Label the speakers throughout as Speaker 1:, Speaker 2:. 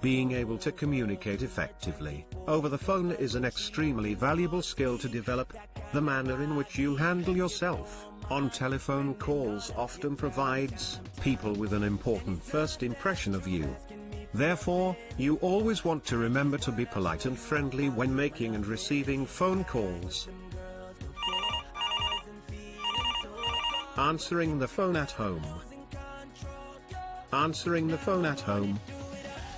Speaker 1: Being able to communicate effectively over the phone is an extremely valuable skill to develop. The manner in which you handle yourself on telephone calls often provides people with an important first impression of you. Therefore, you always want to remember to be polite and friendly when making and receiving phone calls. Answering the phone at home. Answering the phone at home.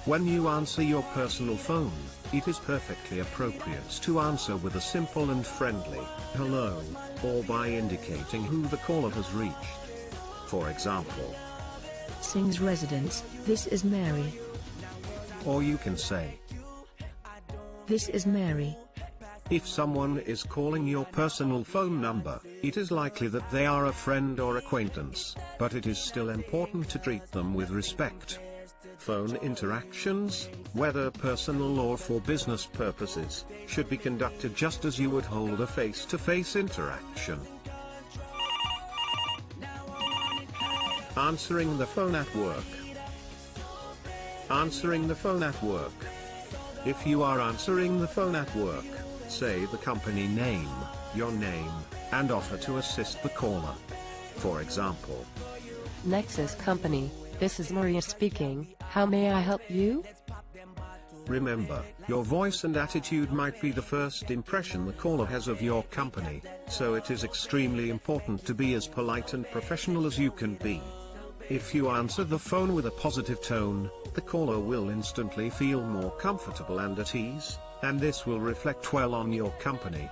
Speaker 1: When you answer your personal phone, it is perfectly appropriate to answer with a simple and friendly hello, or by indicating who the caller has reached. For example,
Speaker 2: Sings residence, this is Mary.
Speaker 1: Or you can say,
Speaker 2: This is Mary.
Speaker 1: if someone is calling your personal phone number, it is likely that they are a friend or acquaintance, but it is still important to treat them with respect. Phone interactions, whether personal or for business purposes, should be conducted just as you would hold a face-to-face interaction. Answering the phone at work. Answering the phone at work. If you are answering the phone at work, say the company name, your name, and offer to assist the caller. For example,
Speaker 3: Nexus Company, this is Maria speaking, how may I help you?
Speaker 1: remember, your voice and attitude might be the first impression the caller has of your company, so it is extremely important to be as polite and professional as you can be. If you answer the phone with a positive tone, the caller will instantly feel more comfortable and at ease, and this will reflect well on your company.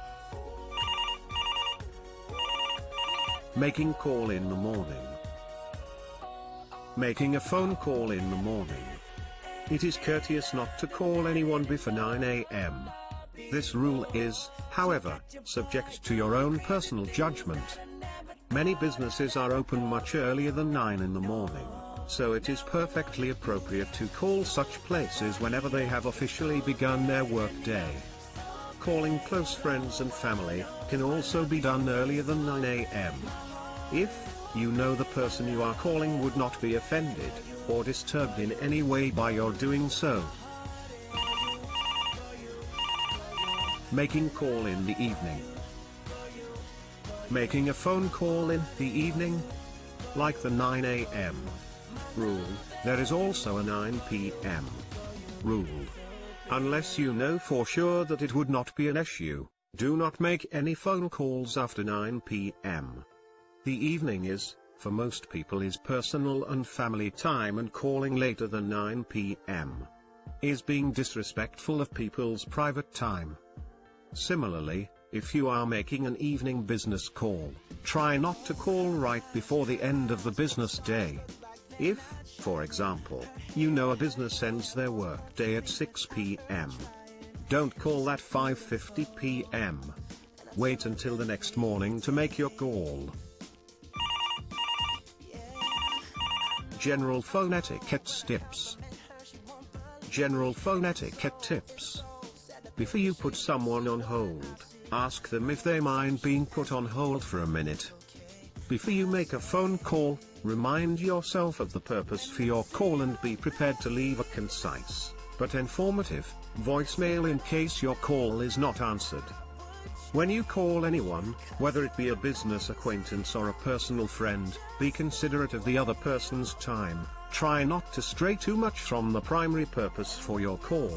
Speaker 1: Making call in the morning. Making a phone call in the morning. It is courteous not to call anyone before 9 a.m. This rule is, however, subject to your own personal judgment. Many businesses are open much earlier than 9 in the morning, so it is perfectly appropriate to call such places whenever they have officially begun their work day. Calling close friends and family can also be done earlier than 9 a.m. If you know the person you are calling would not be offended or disturbed in any way by your doing so. Making call in the evening. Making a phone call in the evening. Like the 9 a.m. rule, there is also a 9 p.m. rule. Unless you know for sure that it would not be an issue, do not make any phone calls after 9 p.m. The evening is, for most people, is personal and family time, and calling later than 9 p.m. is being disrespectful of people's private time. Similarly, if you are making an evening business call, try not to call right before the end of the business day. If, for example, you know a business ends their work day at 6 p.m., don't call at 5:50 p.m. Wait until the next morning to make your call. General phone etiquette tips. General phone etiquette tips. Before you put someone on hold, ask them if they mind being put on hold for a minute. Before you make a phone call, remind yourself of the purpose for your call and be prepared to leave a concise, but informative, voicemail in case your call is not answered. When you call anyone, whether it be a business acquaintance or a personal friend, be considerate of the other person's time. Try not to stray too much from the primary purpose for your call.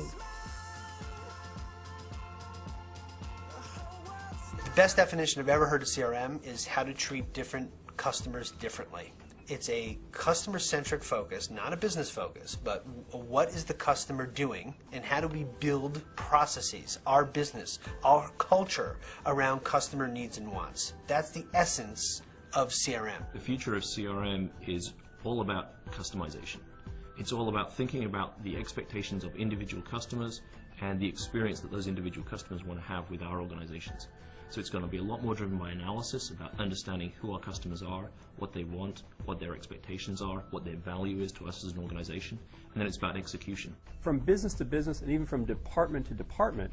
Speaker 4: The best definition I've ever heard of CRM is how to treat different customers differently. It's a customer-centric focus, not a business focus, but what is the customer doing and how do we build processes, our business, our culture around customer needs and wants. That's the essence of CRM.
Speaker 5: The future of CRM is all about customization. It's all about thinking about the expectations of individual customers and the experience that those individual customers want to have with our organizations. So it's going to be a lot more driven by analysis about understanding who our customers are, what they want, what their expectations are, what their value is to us as an organization, and then it's about execution.
Speaker 6: From business to business and even from department to department,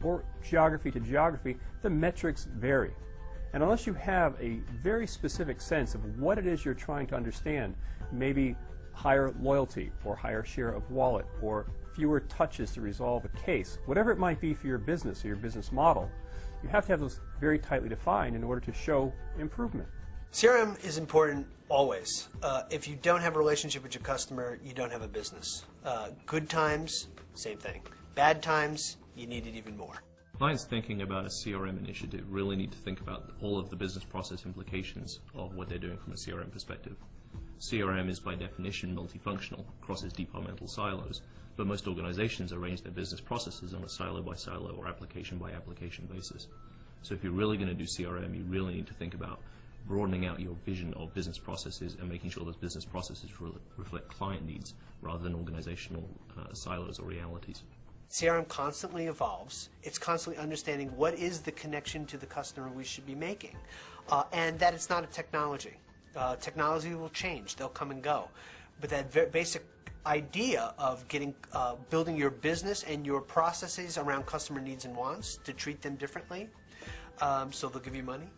Speaker 6: or geography to geography, the metrics vary. And unless you have a very specific sense of what it is you're trying to understand, maybe higher loyalty or higher share of wallet or fewer touches to resolve a case, whatever it might be for your business or your business model, you have to have those very tightly defined in order to show improvement.
Speaker 4: CRM is important always. If you don't have a relationship with your customer, you don't have a business. Good times, same thing. Bad times, you need it even more.
Speaker 5: Clients thinking about a CRM initiative really need to think about all of the business process implications of what they're doing from a CRM perspective. CRM is by definition multifunctional, crosses departmental silos, but most organizations arrange their business processes on a silo by silo or application by application basis. So if you're really going to do CRM, you really need to think about broadening out your vision of business processes and making sure those business processes reflect client needs rather than organizational silos or realities.
Speaker 4: CRM constantly evolves. It's constantly understanding what is the connection to the customer we should be making, and that it's not a technology. Technology will change. They'll come and go. But that basic idea of building your business and your processes around customer needs and wants to treat them differently, so they'll give you money,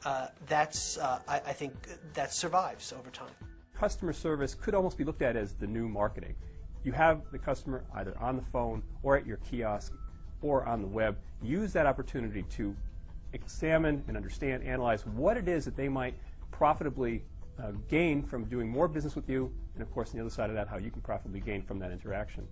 Speaker 4: I think that survives over time.
Speaker 6: Customer service could almost be looked at as the new marketing. You have the customer either on the phone or at your kiosk or on the web. Use that opportunity to examine and understand, analyze what it is that they might profitably gain from doing more business with you, and of course on the other side of that, how you can profitably gain from that interaction.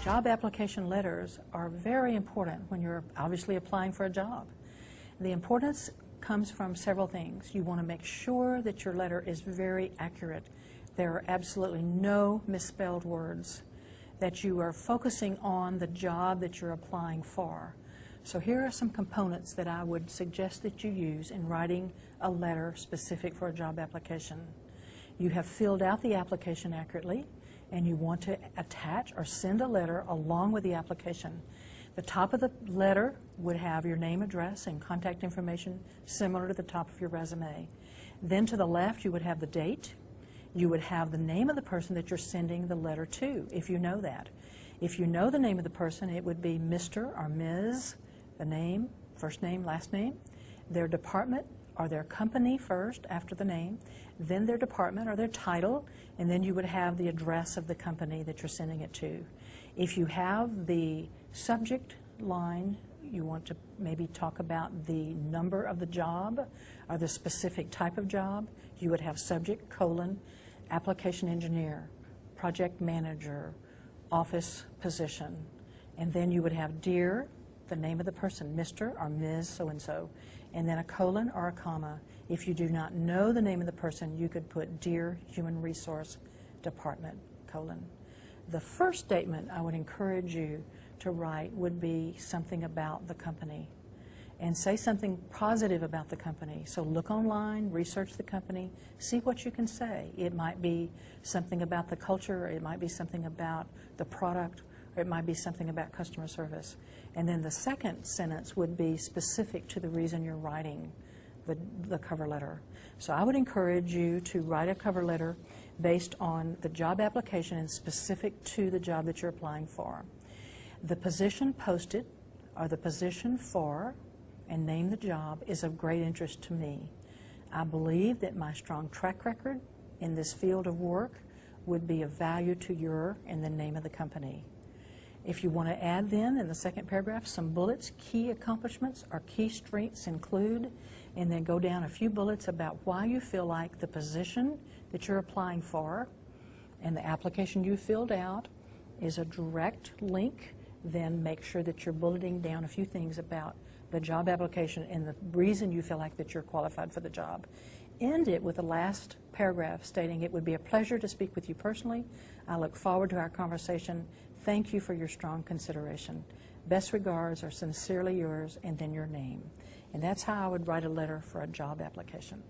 Speaker 7: Job application letters are very important when you're obviously applying for a job. The importance comes from several things. You want to make sure that your letter is very accurate. There are absolutely no misspelled words, that you are focusing on the job that you're applying for. So here are some components that I would suggest that you use in writing a letter specific for a job application. You have filled out the application accurately, and you want to attach or send a letter along with the application. The top of the letter would have your name, address, and contact information similar to the top of your resume. Then to the left, you would have the date. You would have the name of the person that you're sending the letter to, if you know that. If you know the name of the person, it would be Mr. or Ms., the name, first name, last name, their department or their company first after the name, then their department or their title, and then you would have the address of the company that you're sending it to. If you have the subject line, you want to maybe talk about the number of the job or the specific type of job, you would have subject, colon, application engineer, project manager, office position, and then you would have dear, the name of the person, Mr. or Ms. so-and-so, and then a colon or a comma. If you do not know the name of the person, you could put Dear Human Resource Department, colon. The first statement I would encourage you to write would be something about the company, and say something positive about the company. So look online, research the company, see what you can say. It might be something about the culture, or it might be something about the product, or it might be something about customer service. And then the second sentence would be specific to the reason you're writing the cover letter. So I would encourage you to write a cover letter based on the job application and specific to the job that you're applying for. The position posted, or the position for, and name the job is of great interest to me. I believe that my strong track record in this field of work would be of value to your and the name of the company. If you want to add then in the second paragraph some bullets, key accomplishments or key strengths include, and then go down a few bullets about why you feel like the position that you're applying for and the application you filled out is a direct link, then make sure that you're bulleting down a few things about the job application and the reason you feel like that you're qualified for the job. End it with the last paragraph stating, it would be a pleasure to speak with you personally. I look forward to our conversation. Thank you for your strong consideration. Best regards are sincerely yours, and then your name. And that's how I would write a letter for a job application.